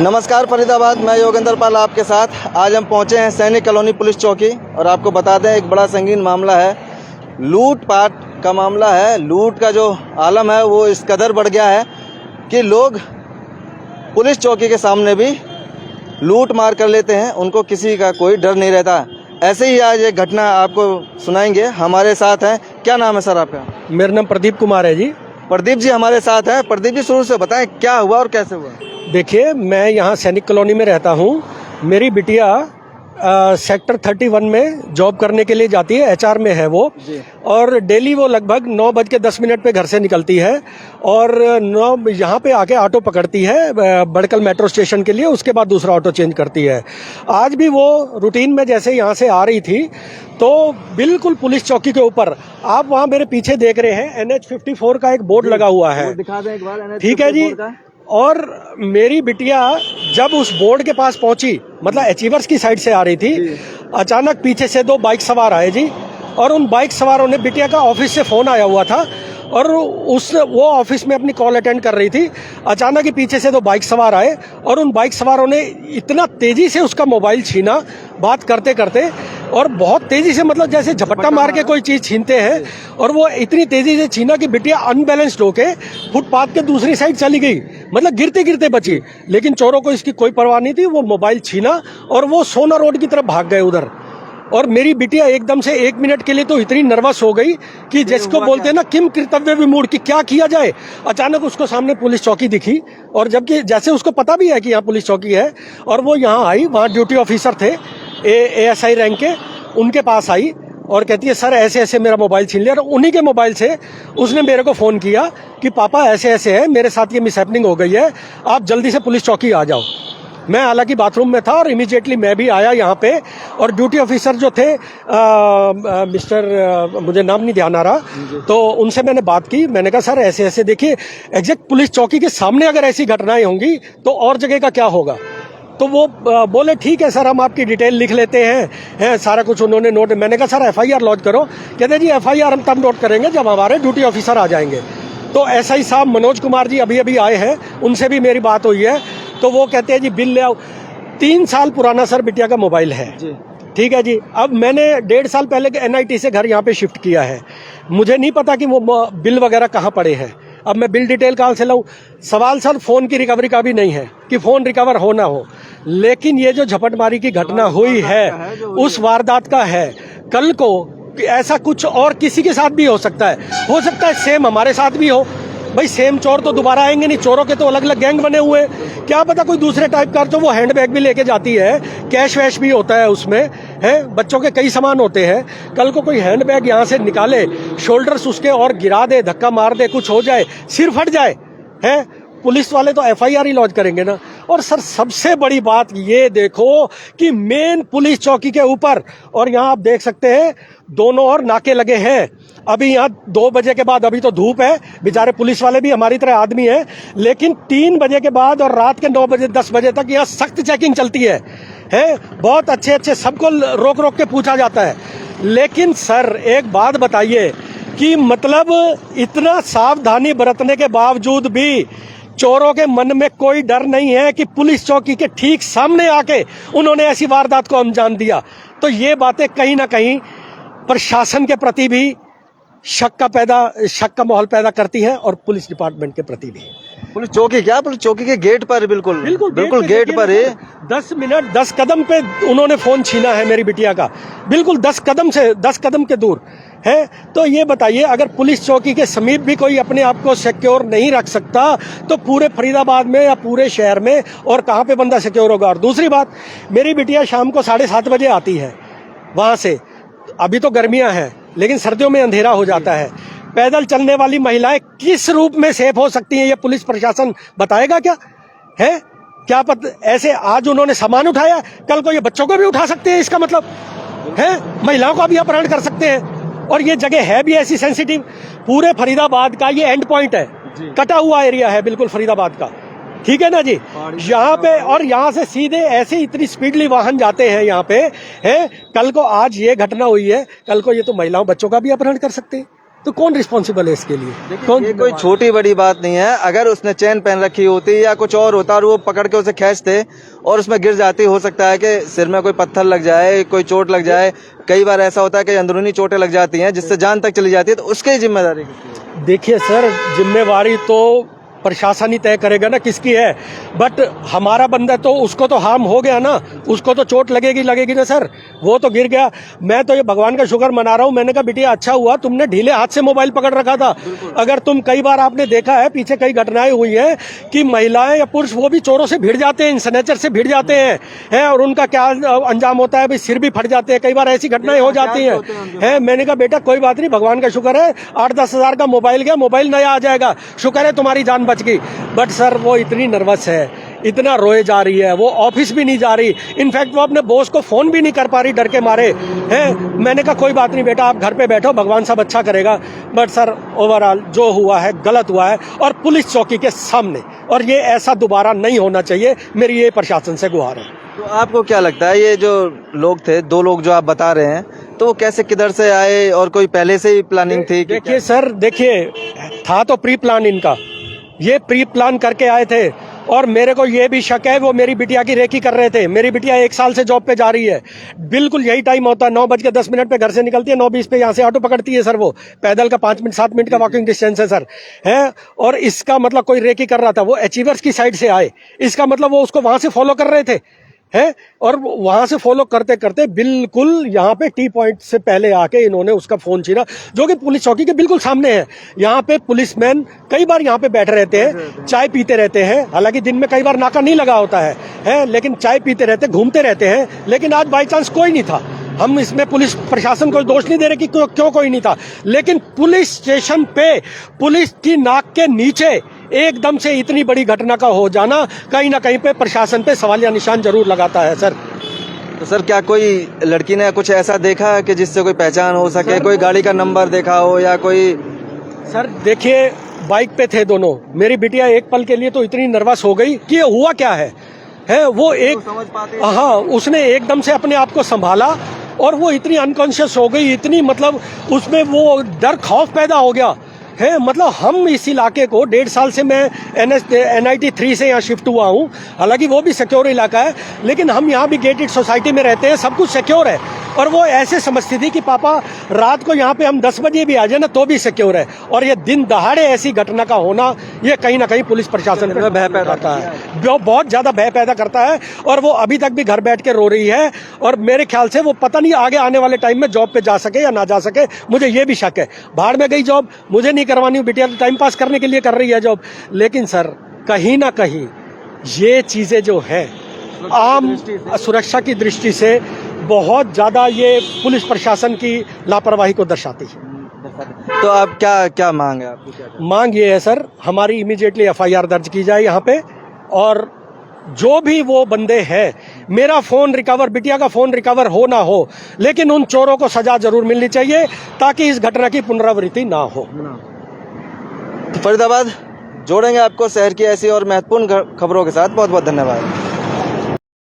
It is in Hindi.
नमस्कार फरीदाबाद, मैं योगेंद्र पाल आपके साथ। आज हम पहुंचे हैं सैनिक कॉलोनी पुलिस चौकी और आपको बता दें एक बड़ा संगीन मामला है। लूट पाट का मामला है। लूट का जो आलम है वो इस कदर बढ़ गया है कि लोग पुलिस चौकी के सामने भी लूट मार कर लेते हैं, उनको किसी का कोई डर नहीं रहता। ऐसे ही आज एक घटना आपको सुनाएंगे। हमारे साथ हैं, क्या नाम है सर आपका? मेरा नाम प्रदीप कुमार है जी। प्रदीप जी हमारे साथ हैं। प्रदीप जी शुरू से बताएं क्या हुआ और कैसे हुआ। देखिए, मैं यहाँ सैनिक कॉलोनी में रहता हूँ। मेरी बिटिया सेक्टर 31 में जॉब करने के लिए जाती है, HR में है वो। और डेली वो लगभग 9:10 पे घर से निकलती है और 9 यहाँ पे आके ऑटो पकड़ती है बड़कल मेट्रो स्टेशन के लिए, उसके बाद दूसरा ऑटो चेंज करती है। आज भी वो रूटीन में जैसे यहाँ से आ रही थी तो बिल्कुल पुलिस चौकी के ऊपर, आप वहाँ मेरे पीछे देख रहे हैं, NH 54 का एक बोर्ड लगा हुआ है, दिखा दें एक बार। ठीक है जी। और मेरी बिटिया जब उस बोर्ड के पास पहुंची, मतलब अचीवर्स की साइड से आ रही थी, अचानक पीछे से 2 बाइक सवार आए जी। और उन बाइक सवारों ने, बिटिया का ऑफिस से फोन आया हुआ था और वो ऑफिस में अपनी कॉल अटेंड कर रही थी। अचानक ही पीछे से 2 बाइक सवार आए और उन बाइक सवारों ने इतना तेजी से उसका मोबाइल छीना बात करते करते, और बहुत तेजी से, मतलब जैसे झपट्टा मार के कोई चीज छीनते हैं, और वो इतनी तेजी से छीना कि बिटिया अनबैलेंस्ड होके फुटपाथ के दूसरी साइड चली गई, मतलब गिरते गिरते बची। लेकिन चोरों को इसकी कोई परवाह नहीं थी, वो मोबाइल छीना और वो सोना रोड की तरफ भाग गए उधर। और मेरी बिटिया एकदम से 1 मिनट के लिए तो इतनी नर्वस हो गई कि जिसको बोलते हैं ना किम कर्तव्य विमूढ़, कि क्या किया जाए। अचानक उसको सामने पुलिस चौकी दिखी, और जबकि जैसे उसको पता भी है कि यहाँ पुलिस चौकी है, और वो यहाँ आई, वहाँ ड्यूटी ऑफिसर थे ASI रैंक के, उनके पास आई और कहती है सर ऐसे ऐसे मेरा मोबाइल छीन लिया। और उन्हीं के मोबाइल से उसने मेरे को फोन किया कि पापा ऐसे ऐसे है, मेरे साथ ये मिसहैपनिंग हो गई है, आप जल्दी से पुलिस चौकी आ जाओ। मैं हालांकि बाथरूम में था और इमीडिएटली मैं भी आया यहाँ पे, और ड्यूटी ऑफिसर जो थे मिस्टर मुझे नाम नहीं ध्यान आ रहा, तो उनसे मैंने बात की। मैंने कहा सर ऐसे ऐसे, देखिए एग्जैक्ट पुलिस चौकी के सामने अगर ऐसी घटनाएं होंगी तो और जगह का क्या होगा। तो वो बोले ठीक है सर, हम आपकी डिटेल लिख लेते हैं, सारा कुछ उन्होंने नोट। मैंने कहा सर FIR लॉन्च करो। कहते जी FIR हम तब नोट करेंगे जब हमारे ड्यूटी ऑफिसर आ जाएंगे। तो SI साहब मनोज कुमार जी अभी अभी आए हैं, उनसे भी मेरी बात हुई है। तो वो कहते हैं जी बिल ले आओ। 3 साल पुराना सर बिटिया का मोबाइल है, ठीक है जी। अब मैंने 1.5 साल पहले NIT से घर यहाँ पे शिफ्ट किया है, मुझे नहीं पता कि वो बिल वगैरह कहाँ पड़े हैं। अब मैं बिल डिटेल कहाँ से लाऊं। सवाल सर फोन की रिकवरी का भी नहीं है कि फोन रिकवर हो ना हो, लेकिन ये जो झपटमारी की घटना हुई है उस वारदात का है। कल को ऐसा कुछ और किसी के साथ भी हो सकता है सेम हमारे साथ भी हो। भाई सेम चोर तो दोबारा आएंगे नहीं, चोरों के तो अलग अलग गैंग बने हुए हैं। क्या पता कोई दूसरे टाइप का, तो वो हैंडबैग भी लेके जाती है, कैश वैश भी होता है उसमें, है बच्चों के कई सामान होते हैं। कल को कोई हैंडबैग यहाँ से निकाले, शोल्डर्स उसके और गिरा दे, धक्का मार दे, कुछ हो जाए, सिर फट जाए, है पुलिस वाले तो FIR ही लॉन्च करेंगे ना। और सर सबसे बड़ी बात ये देखो कि मेन पुलिस चौकी के ऊपर, और यहाँ आप देख सकते हैं दोनों और नाके लगे हैं। अभी यहाँ 2 बजे के बाद, अभी तो धूप है, बेचारे पुलिस वाले भी हमारी तरह आदमी हैं, लेकिन 3 बजे के बाद और रात के 9 बजे 10 बजे तक यहाँ सख्त चेकिंग चलती है। बहुत अच्छे अच्छे सबको रोक रोक के पूछा जाता है। लेकिन सर एक बात बताइए कि मतलब इतना सावधानी बरतने के बावजूद भी चोरों के मन में कोई डर नहीं है कि पुलिस चौकी के ठीक सामने आके उन्होंने ऐसी वारदात को अंजाम दिया। तो ये बातें कहीं ना कहीं प्रशासन के प्रति भी शक का माहौल पैदा करती है, और पुलिस डिपार्टमेंट के प्रति भी। पुलिस चौकी क्या, पुलिस चौकी के गेट पर बिल्कुल गेट पर है। 10 मिनट 10 कदम पे उन्होंने फोन छीना है मेरी बिटिया का, बिल्कुल 10 कदम के दूर है। तो ये बताइए, अगर पुलिस चौकी के समीप भी कोई अपने आप को सिक्योर नहीं रख सकता तो पूरे फरीदाबाद में या पूरे शहर में और कहाँ पे बंदा सिक्योर होगा। और दूसरी बात, मेरी बिटिया शाम को 7:30 बजे आती है वहां से। अभी तो गर्मियां हैं, लेकिन सर्दियों में अंधेरा हो जाता है। पैदल चलने वाली महिलाएं किस रूप में सेफ हो सकती हैं, ये पुलिस प्रशासन बताएगा क्या? है क्या पता, ऐसे आज उन्होंने सामान उठाया, कल को ये बच्चों को भी उठा सकते हैं, इसका मतलब है महिलाओं का भी अपहरण कर सकते हैं। और ये जगह है भी ऐसी सेंसिटिव, पूरे फरीदाबाद का ये एंड पॉइंट है, कटा हुआ एरिया है बिल्कुल फरीदाबाद का, ठीक है ना जी। यहाँ पे, और यहाँ से सीधे ऐसे इतनी स्पीडली वाहन जाते हैं यहाँ पे, है कल को आज ये घटना हुई है, कल को ये तो महिलाओं बच्चों का भी अपहरण कर सकते हैं। तो कौन रिस्पॉन्सिबल है इसके लिए? कौन? ये कोई छोटी बड़ी बात नहीं है। अगर उसने चेन पहन रखी होती या कुछ और होता और वो पकड़ के उसे खींचते और उसमें गिर जाती, हो सकता है कि सिर में कोई पत्थर लग जाए, कोई चोट लग जाए। कई बार ऐसा होता है कि अंदरूनी चोटें लग जाती हैं जिससे जान तक चली जाती है, तो उसकी जिम्मेदारी किसकी है? देखिए सर, जिम्मेवारी तो प्रशासन ही तय करेगा ना किसकी है। बट हमारा बंदा तो उसको तो हार्म हो गया ना, उसको तो चोट लगेगी ना सर। वो तो गिर गया। मैं तो ये भगवान का शुक्र मना रहा हूँ। मैंने कहा बिटिया अच्छा हुआ तुमने ढीले हाथ से मोबाइल पकड़ रखा था। अगर तुम, कई बार आपने देखा है पीछे कई घटनाएं हुई हैं कि महिलाएं या पुरुष वो भी चोरों से भिड़ जाते हैं, स्नेचर से भिड़ जाते हैं और उनका क्या अंजाम होता है, भाई सिर भी फट जाते हैं। कई बार ऐसी घटनाएं हो जाती हैं। मैंने कहा बेटा कोई बात नहीं, भगवान का शुक्र है 8-10 हजार का मोबाइल गया, मोबाइल नया आ जाएगा, शुक्र है तुम्हारी जान बच गई। बट सर वो इतनी नर्वस है, इतना रोए जा रही है, वो ऑफिस भी नहीं जा रही। इनफैक्ट वो अपने बॉस को फोन भी नहीं कर पा रही डर के मारे हैं। मैंने कहा कोई बात नहीं बेटा, आप घर पे बैठो, भगवान सब अच्छा करेगा। बट सर ओवरऑल जो हुआ है गलत हुआ है और पुलिस चौकी के सामने, और ये ऐसा दोबारा नहीं होना चाहिए। मेरी ये प्रशासन से गुहार है। तो आपको क्या लगता है ये जो लोग थे, 2 लोग जो आप बता रहे हैं, तो वो कैसे किधर से आए और कोई पहले से ही प्लानिंग थी? देखिए सर, देखिए था तो प्री प्लान इनका, ये प्री प्लान करके आए थे। और मेरे को ये भी शक है वो मेरी बिटिया की रेकी कर रहे थे। मेरी बिटिया 1 साल से जॉब पे जा रही है, बिल्कुल यही टाइम होता है, 9:10 पे घर से निकलती है, 9:20 पे यहाँ से ऑटो पकड़ती है सर। वो पैदल का 5 मिनट 7 मिनट का वॉकिंग डिस्टेंस है सर, है। और इसका मतलब कोई रेकी कर रहा था, वो अचीवर्स की साइड से आए, इसका मतलब वो उसको वहां से फॉलो कर रहे थे, है। और वहां से फॉलो करते करते बिल्कुल यहाँ पे टी पॉइंट से पहले आके इन्होंने उसका फोन छीना, जो कि पुलिस चौकी के बिल्कुल सामने है। यहाँ पे पुलिसमैन कई बार यहाँ पे बैठे रहते हैं, चाय पीते रहते हैं। हालांकि दिन में कई बार नाका नहीं लगा होता है, लेकिन चाय पीते रहते, घूमते रहते हैं। लेकिन आज बाई चांस कोई नहीं था। हम इसमें पुलिस प्रशासन को दोष नहीं दे रहे कि क्यों कोई नहीं था, लेकिन पुलिस स्टेशन पे पुलिस की नाक के नीचे एकदम से इतनी बड़ी घटना का हो जाना कहीं ना कहीं पे प्रशासन पे सवालिया निशान जरूर लगाता है सर। तो सर क्या कोई लड़की ने कुछ ऐसा देखा कि जिससे कोई पहचान हो सके, कोई गाड़ी का नंबर देखा हो या कोई? सर देखिए, बाइक पे थे दोनों। मेरी बिटिया एक पल के लिए तो इतनी नर्वस हो गई कि ये हुआ क्या है वो एक, हाँ, उसने एकदम से अपने आप को संभाला और वो इतनी अनकॉन्शियस हो गई, इतनी मतलब उसमें वो डर खौफ पैदा हो गया है। मतलब हम इस इलाके को 1.5 साल से मैं NIT 3 से यहाँ शिफ्ट हुआ हूँ। हालांकि वो भी सिक्योर इलाका है, लेकिन हम यहाँ भी गेटेड सोसाइटी में रहते हैं, सब कुछ सिक्योर है। और वो ऐसे समझती थी कि पापा रात को यहाँ पे हम 10 बजे भी आ जाए ना तो भी सिक्योर है। और ये दिन दहाड़े ऐसी घटना का होना, ये कहीं ना कहीं पुलिस प्रशासन में भय पैदा करता है, बहुत ज्यादा भय पैदा करता है। और वो अभी तक भी घर बैठ के रो रही है। और मेरे ख्याल से वो पता नहीं आगे आने वाले टाइम में जॉब पे जा सके या ना जा सके, मुझे ये भी शक है। बाहर में गई जॉब, मुझे नहीं करवानी, बिटिया टाइम पास करने के लिए कर रही है जॉब। लेकिन सर कहीं ना कहीं ये चीजें जो है आम सुरक्षा की दृष्टि से बहुत ज्यादा ये पुलिस प्रशासन की लापरवाही को दर्शाती है। तो आप क्या मांग है आपकी? क्या मांग ये है सर, हमारी इमीडिएटली FIR दर्ज की जाए यहाँ पे, और जो भी वो बंदे हैं, मेरा फोन रिकवर, बिटिया का फोन रिकवर हो ना हो, लेकिन उन चोरों को सजा जरूर मिलनी चाहिए ताकि इस घटना की पुनरावृत्ति ना हो। तो फरीदाबाद जोड़ेंगे आपको शहर की ऐसी और महत्वपूर्ण खबरों के साथ। बहुत बहुत धन्यवाद।